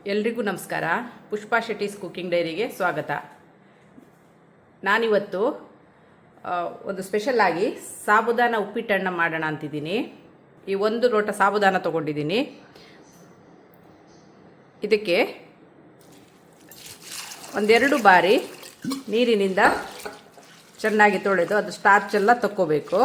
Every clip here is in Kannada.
ಎಲ್ರಿಗೂ ನಮಸ್ಕಾರ. ಪುಷ್ಪಾ ಶೆಟ್ಟೀಸ್ ಕುಕಿಂಗ್ ಡೈರಿಗೆ ಸ್ವಾಗತ. ನಾನಿವತ್ತು ಒಂದು ಸ್ಪೆಷಲ್ ಆಗಿ ಸಾಬುದಾನ ಉಪ್ಪಿಟ್ಟನ್ನು ಮಾಡೋಣ ಅಂತಿದ್ದೀನಿ. ಈ 1 ಲೋಟ ಸಾಬುದಾನ ತೊಗೊಂಡಿದ್ದೀನಿ. ಇದಕ್ಕೆ 1-2 ಬಾರಿ ನೀರಿನಿಂದ ಚೆನ್ನಾಗಿ ತೊಳೆದು ಅದು ಸ್ಟಾರ್ಚ್ ಎಲ್ಲ ತಕ್ಕೋಬೇಕು.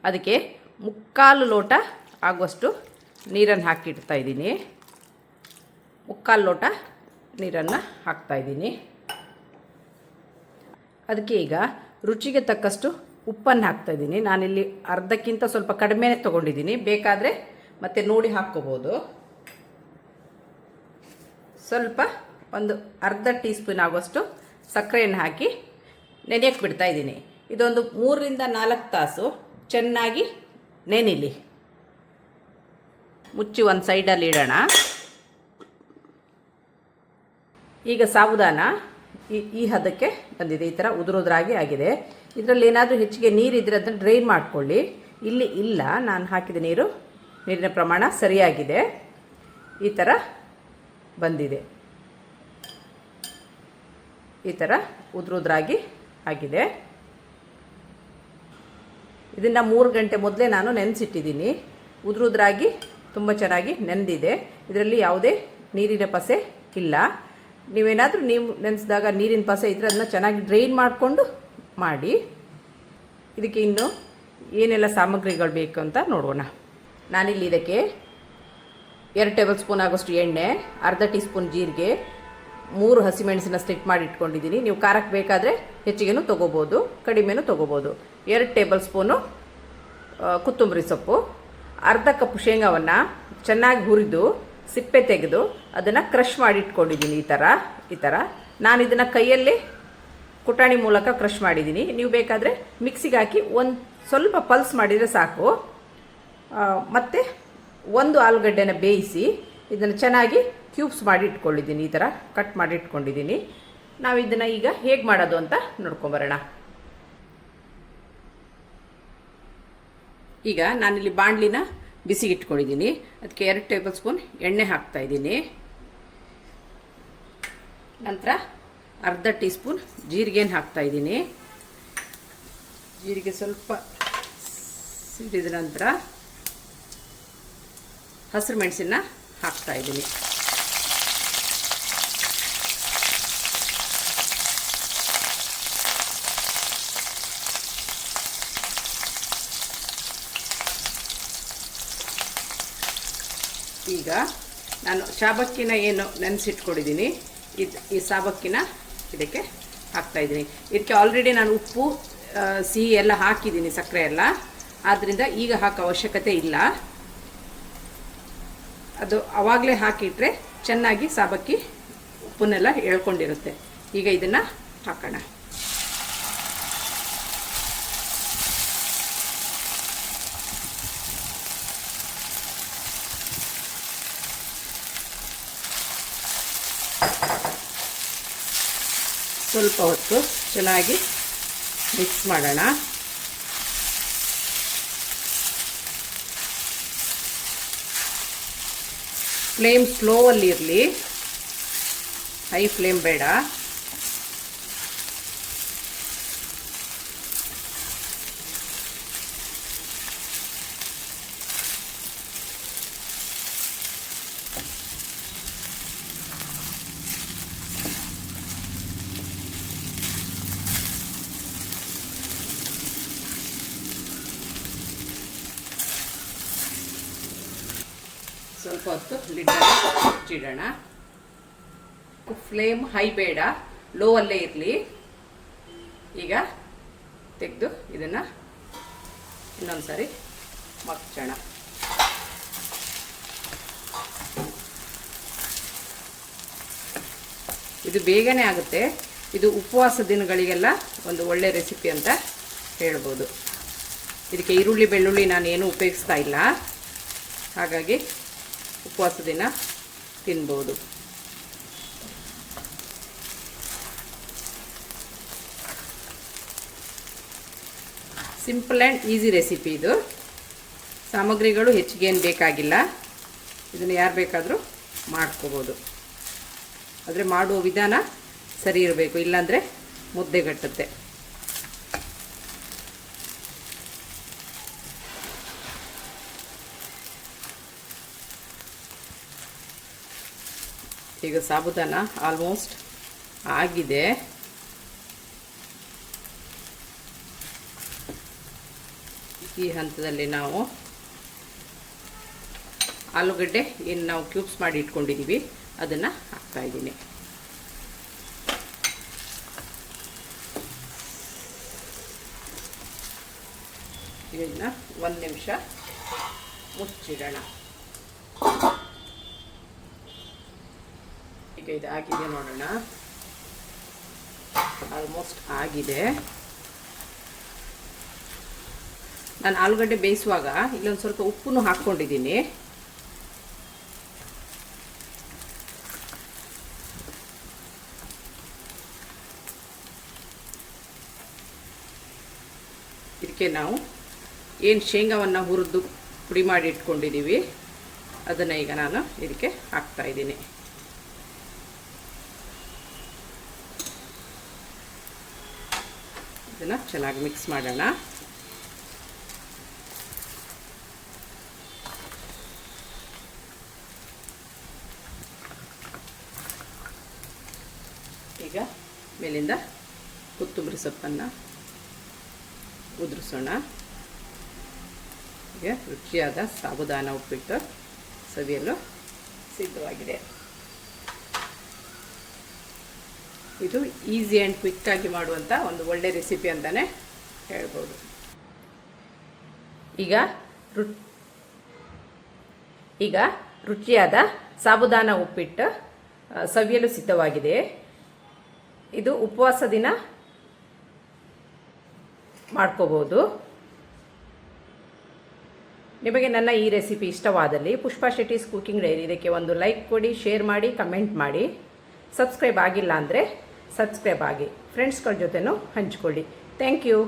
ಅದಕ್ಕೆ 3/4 ಲೋಟ ಆಗುವಷ್ಟು ನೀರನ್ನು ಹಾಕಿಡ್ತಾ ಇದ್ದೀನಿ. 3/4 ಲೋಟ ನೀರನ್ನು ಹಾಕ್ತಾಯಿದ್ದೀನಿ. ಅದಕ್ಕೆ ಈಗ ರುಚಿಗೆ ತಕ್ಕಷ್ಟು ಉಪ್ಪನ್ನು ಹಾಕ್ತಾಯಿದ್ದೀನಿ. ನಾನಿಲ್ಲಿ ಅರ್ಧಕ್ಕಿಂತ ಸ್ವಲ್ಪ ಕಡಿಮೆ ತೊಗೊಂಡಿದ್ದೀನಿ. ಬೇಕಾದರೆ ಮತ್ತೆ ನೋಡಿ ಹಾಕ್ಕೋಬೋದು. ಸ್ವಲ್ಪ ಒಂದು ಅರ್ಧ ಟೀ ಸ್ಪೂನ್ ಆಗುವಷ್ಟು ಸಕ್ಕರೆಯನ್ನು ಹಾಕಿ ನೆನೆಯಕ್ಕೆ ಬಿಡ್ತಾಯಿದ್ದೀನಿ. ಇದೊಂದು 3ರಿಂದ 4 ತಾಸು ಚೆನ್ನಾಗಿ ನೆನಿಲಿ. ಮುಚ್ಚಿ ಒಂದು ಸೈಡಲ್ಲಿ ಇಡೋಣ. ಈಗ ಸಾಬುದಾನ ಈ ಹದಕ್ಕೆ ಬಂದಿದೆ. ಈ ಥರ ಉದುರಾಗಿ ಆಗಿದೆ. ಇದರಲ್ಲಿ ಏನಾದರೂ ಹೆಚ್ಚಿಗೆ ನೀರಿದ್ದರೆ ಅದನ್ನು ಡ್ರೈನ್ ಮಾಡ್ಕೊಳ್ಳಿ. ಇಲ್ಲಿ ಇಲ್ಲ, ನಾನು ಹಾಕಿದ ನೀರಿನ ಪ್ರಮಾಣ ಸರಿಯಾಗಿದೆ. ಈ ಥರ ಬಂದಿದೆ. ಈ ಥರ ಉದುರಾಗಿ ಆಗಿದೆ. ಇದನ್ನು 3 ಗಂಟೆ ಮೊದಲೇ ನಾನು ನೆನೆಸಿಟ್ಟಿದ್ದೀನಿ. ಉದುರಾಗಿ ತುಂಬ ಚೆನ್ನಾಗಿ ನೆನೆದಿದೆ. ಇದರಲ್ಲಿ ಯಾವುದೇ ನೀರಿನ ಪಸೆ ಇಲ್ಲ. ನೀವೇನಾದರೂ ನೆನೆಸಿದಾಗ ನೀರಿನ ಪಸೆ ಇದ್ದರೆ ಅದನ್ನು ಚೆನ್ನಾಗಿ ಡ್ರೈನ್ ಮಾಡಿಕೊಂಡು ಮಾಡಿ. ಇದಕ್ಕೆ ಇನ್ನು ಏನೆಲ್ಲ ಸಾಮಗ್ರಿಗಳು ಬೇಕು ಅಂತ ನೋಡೋಣ. ನಾನಿಲ್ಲಿ ಇದಕ್ಕೆ 2 ಟೇಬಲ್ ಸ್ಪೂನ್ ಆಗೋಷ್ಟು ಎಣ್ಣೆ, ಅರ್ಧ ಟೀ ಸ್ಪೂನ್ ಜೀರಿಗೆ, 3 ಹಸಿಮೆಣಸಿನ ಸ್ಟಿಕ್ ಮಾಡಿ ಇಟ್ಕೊಂಡಿದ್ದೀನಿ. ನೀವು ಖಾರಕ್ಕೆ ಬೇಕಾದರೆ ಹೆಚ್ಚಿಗೆನೂ ತೊಗೋಬೋದು, ಕಡಿಮೆನೂ ತೊಗೋಬೋದು. 2 ಟೇಬಲ್ ಸ್ಪೂನು ಕೊತ್ತಂಬರಿ ಸೊಪ್ಪು, ಅರ್ಧ ಕಪ್ ಶೇಂಗಾವನ್ನು ಚೆನ್ನಾಗಿ ಹುರಿದು ಸಿಪ್ಪೆ ತೆಗೆದು ಅದನ್ನು ಕ್ರಷ್ ಮಾಡಿ ಇಟ್ಕೊಂಡಿದ್ದೀನಿ. ಈ ಥರ ನಾನು ಇದನ್ನು ಕೈಯಲ್ಲಿ ಕುಟಾಣಿ ಮೂಲಕ ಕ್ರಷ್ ಮಾಡಿದ್ದೀನಿ. ನೀವು ಬೇಕಾದರೆ ಮಿಕ್ಸಿಗೆ ಹಾಕಿ ಸ್ವಲ್ಪ ಪಲ್ಸ್ ಮಾಡಿದರೆ ಸಾಕು. ಮತ್ತು 1 ಆಲೂಗಡ್ಡೆನ ಬೇಯಿಸಿ ಇದನ್ನು ಚೆನ್ನಾಗಿ ಕ್ಯೂಬ್ಸ್ ಮಾಡಿ ಇಟ್ಕೊಂಡಿದ್ದೀನಿ. ಈ ಥರ ಕಟ್ ಮಾಡಿ ಇಟ್ಕೊಂಡಿದ್ದೀನಿ. ನಾವು ಇದನ್ನು ಈಗ ಹೇಗೆ ಮಾಡೋದು ಅಂತ ನೋಡ್ಕೊಂಬರೋಣ. ಈಗ ನಾನಿಲ್ಲಿ ಬಾಣಲಿನ ಬಿಸಿಗೆ ಇಟ್ಕೊಂಡಿದ್ದೀನಿ. ಅದಕ್ಕೆ 2 ಟೇಬಲ್ ಸ್ಪೂನ್ ಎಣ್ಣೆ ಹಾಕ್ತಾಯಿದ್ದೀನಿ. ನಂತರ ಅರ್ಧ ಟೀ ಸ್ಪೂನ್ ಜೀರಿಗೆನ ಹಾಕ್ತಾಯಿದ್ದೀನಿ. ಜೀರಿಗೆ ಸ್ವಲ್ಪ ಸಿಡಿದ ನಂತರ ಹಸಿರು ಮೆಣಸನ್ನ ಹಾಕ್ತಾಯಿದ್ದೀನಿ. ಈಗ ನಾನು ಸಾಬಕ್ಕಿನ ಏನು ನೆನೆಸಿಟ್ಕೊಂಡಿದ್ದೀನಿ, ಈ ಸಾಬಕ್ಕಿನ ಇದಕ್ಕೆ ಹಾಕ್ತಾಯಿದ್ದೀನಿ. ಇದಕ್ಕೆ ಆಲ್ರೆಡಿ ನಾನು ಉಪ್ಪು ಸಿಹಿ ಎಲ್ಲ ಹಾಕಿದ್ದೀನಿ, ಸಕ್ಕರೆ ಎಲ್ಲ. ಆದ್ದರಿಂದ ಈಗ ಹಾಕೋ ಅವಶ್ಯಕತೆ ಇಲ್ಲ. ಅದು ಆವಾಗಲೇ ಹಾಕಿಟ್ರೆ ಚೆನ್ನಾಗಿ ಸಾಬಕ್ಕಿ ಉಪ್ಪನ್ನೆಲ್ಲ ಎಳ್ಕೊಂಡಿರುತ್ತೆ. ಈಗ ಇದನ್ನು ಹಾಕೋಣ. ಸ್ವಲ್ಪ ಹೊತ್ತು ಚೆನ್ನಾಗಿ ಮಿಕ್ಸ್ ಮಾಡೋಣ. ಫ್ಲೇಮ್ ಸ್ಲೋವಲ್ಲಿ ಇರಲಿ, ಹೈ ಫ್ಲೇಮ್ ಬೇಡ. ಸ್ವಲ್ಪ ಹೊತ್ತು ಲಿಡ್ಡನ್ನು ಮುಚ್ಚಿಡೋಣ. ಫ್ಲೇಮ್ ಹೈ ಬೇಡ, ಲೋ ಅಲ್ಲೇ ಇರಲಿ. ಈಗ ತೆಗೆದು ಇದನ್ನು ಇನ್ನೊಂದು ಸಾರಿ ಮಗ್ಚೋಣ. ಇದು ಬೇಗನೆ ಆಗುತ್ತೆ. ಇದು ಉಪವಾಸ ದಿನಗಳಿಗೆಲ್ಲ ಒಂದು ಒಳ್ಳೆ ರೆಸಿಪಿ ಅಂತ ಹೇಳ್ಬೋದು. ಇದಕ್ಕೆ ಈರುಳ್ಳಿ ಬೆಳ್ಳುಳ್ಳಿ ನಾನೇನು ಉಪಯೋಗಿಸ್ತಾ ಇಲ್ಲ, ಹಾಗಾಗಿ ಉಪವಾಸ ದಿನ ತಿನ್ಬೋದು. ಸಿಂಪಲ್ ಆ್ಯಂಡ್ ಈಸಿ ರೆಸಿಪಿ ಇದು. ಸಾಮಗ್ರಿಗಳು ಹೆಚ್ಚಿಗೆ ಏನು ಬೇಕಾಗಿಲ್ಲ. ಇದನ್ನು ಯಾರು ಬೇಕಾದರೂ ಮಾಡ್ಕೋಬೋದು. ಆದರೆ ಮಾಡುವ ವಿಧಾನ ಸರಿ ಇರಬೇಕು, ಇಲ್ಲಾಂದರೆ ಮುದ್ದೆಗಟ್ಟುತ್ತೆ. ಈಗ ಸಾಬುದಾನ ಆಲ್ಮೋಸ್ಟ್ ಆಗಿದೆ. ಈ ಹಂತದಲ್ಲಿ ನಾವು ಆಲೂಗಡ್ಡೆ ಏನು ನಾವು ಕ್ಯೂಬ್ಸ್ ಮಾಡಿ ಇಟ್ಕೊಂಡಿದ್ದೀವಿ ಅದನ್ನು ಹಾಕ್ತಾಯಿದ್ದೀನಿ. ಇದನ್ನು 1 ನಿಮಿಷ ಮುಚ್ಚಿಡೋಣ. ಈಗ ಇದು ಆಗಿದೆ ನೋಡೋಣ. ಆಲ್ಮೋಸ್ಟ್ ಆಗಿದೆ. ನಾನು ಆಲೂಗಡ್ಡೆ ಬೇಯಿಸುವಾಗ ಇಲ್ಲೊಂದು ಸ್ವಲ್ಪ ಉಪ್ಪನ್ನು ಹಾಕ್ಕೊಂಡಿದ್ದೀನಿ. ಇದಕ್ಕೆ ನಾವು ಏನು ಶೇಂಗಾವನ್ನು ಹುರಿದು ಪುಡಿ ಮಾಡಿ ಇಟ್ಕೊಂಡಿದ್ದೀವಿ ಅದನ್ನು ಈಗ ನಾನು ಇದಕ್ಕೆ ಹಾಕ್ತಾಯಿದ್ದೀನಿ. ಇದನ್ನು ಚೆನ್ನಾಗಿ ಮಿಕ್ಸ್ ಮಾಡೋಣ. ಈಗ ಮೇಲಿಂದ ಕೊತ್ತಂಬರಿ ಸೊಪ್ಪನ್ನು ಉದುರಿಸೋಣ. ಈಗ ರುಚಿಯಾದ ಸಾಬುದಾನ ಉಪ್ಪಿಟ್ಟು ಸವಿಯಲು ಸಿದ್ಧವಾಗಿದೆ. ಇದು ಈಸಿ ಆ್ಯಂಡ್ ಕ್ವಿಕ್ಕಾಗಿ ಮಾಡುವಂಥ ಒಂದು ಒಳ್ಳೆ ರೆಸಿಪಿ ಅಂತಲೇ ಹೇಳ್ಬೋದು. ಈಗ ರುಚಿಯಾದ ಸಾಬುದಾನ ಉಪ್ಪಿಟ್ಟು ಸವಿಯಲು ಸಿದ್ಧವಾಗಿದೆ. ಇದು ಉಪವಾಸ ದಿನ ಮಾಡ್ಕೋಬೋದು. ನಿಮಗೆ ನನ್ನ ಈ ರೆಸಿಪಿ ಇಷ್ಟವಾದಲ್ಲಿ ಪುಷ್ಪಾ ಶೆಟ್ಟೀಸ್ ಕುಕಿಂಗ್ ಡೈರಿ ಇದಕ್ಕೆ ಒಂದು ಲೈಕ್ ಕೊಡಿ, ಶೇರ್ ಮಾಡಿ, ಕಮೆಂಟ್ ಮಾಡಿ. ಸಬ್ಸ್ಕ್ರೈಬ್ ಆಗಿಲ್ಲ ಅಂದರೆ ಸಬ್ಸ್ಕ್ರೈಬ್ ಆಗಿ, ಫ್ರೆಂಡ್ಸ್ಗಳ ಜೊತೆನೂ ಹಂಚ್ಕೊಳ್ಳಿ. Thank you.